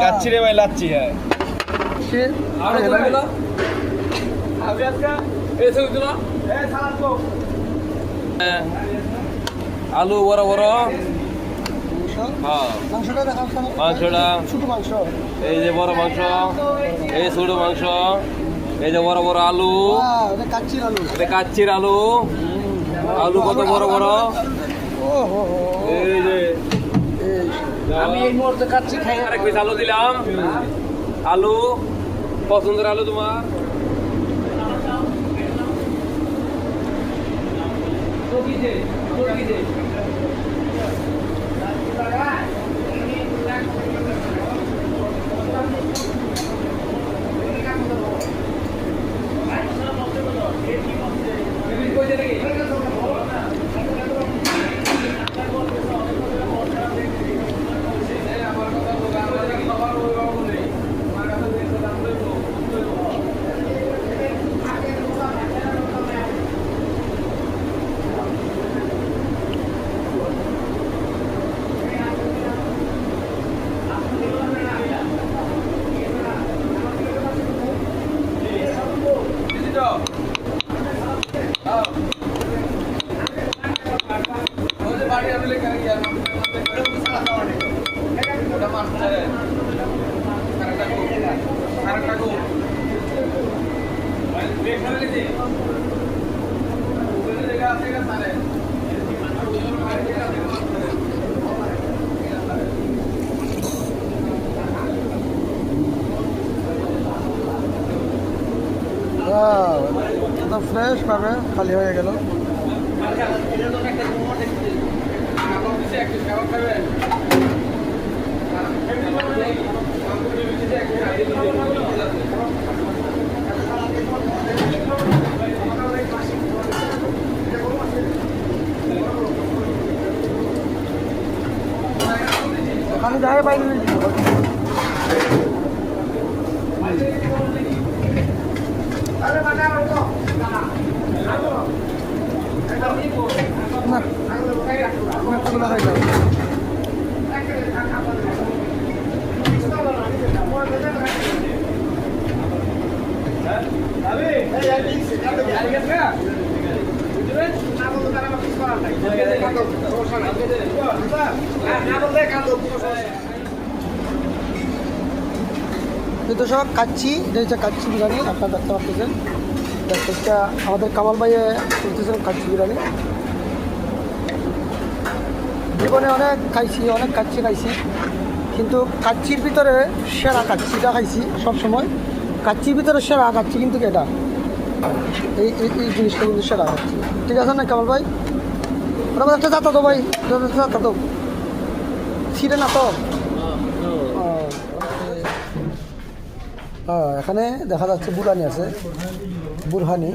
কাচ্চি রে ভাই, লাচ্ছি। হ্যাঁ, আলু বড় বড়, মাংসটা এই যে বড় মাংস, এই ছোট মাংস, এই যে বড় বড় আলু, কাচ্চির আলু, আলু কত বড় বড়। এই যে আমি এই মুহূর্তে কাচ্চি খাই, আরেক পিস আলু দিলাম। আলু পছন্দের আলু তোমার। একদম ফ্রেশ ভাবে খালি হয়ে গেল। ওখানে যাই পাইনি তো সব কাচ্চি, এটা হচ্ছে কাচ্চি বিরিয়ানি। আপনারা দেখতে পাচ্ছেন, এটা আমাদের কামাল ভাইয়ে করতেছেন কাচ্চি বিরিয়ানি। জীবনে অনেক খাইছি, অনেক কাচ্চি খাইছি, কিন্তু কাচ্চির ভিতরে সেরা কাচ্চিটা খাইছি সবসময়। কাচ্চির ভিতরে সেরা কাচ্চি কিন্তু এটা, এই এই জিনিসটা কিন্তু সেরা কাচ্চি। ঠিক আছে না কামাল ভাই? ওরা একটা যাতা তো ভাই, যাতা তো ছিঁড়ে না তো। হ্যাঁ, এখানে দেখা যাচ্ছে বুরহানি আছে, বুরহানি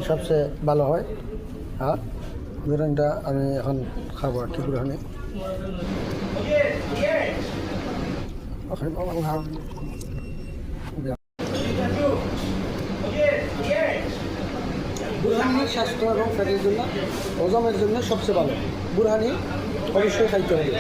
সবচেয়ে ভালো হয়। হ্যাঁ, বুরহানিটা আমি এখন খাবো আর কি। বুরহানি বুরহানি স্বাস্থ্য এবং ফ্যাটের জন্য, হজমের জন্য সবচেয়ে ভালো। বুরহানি অবশ্যই খাইতে হবে।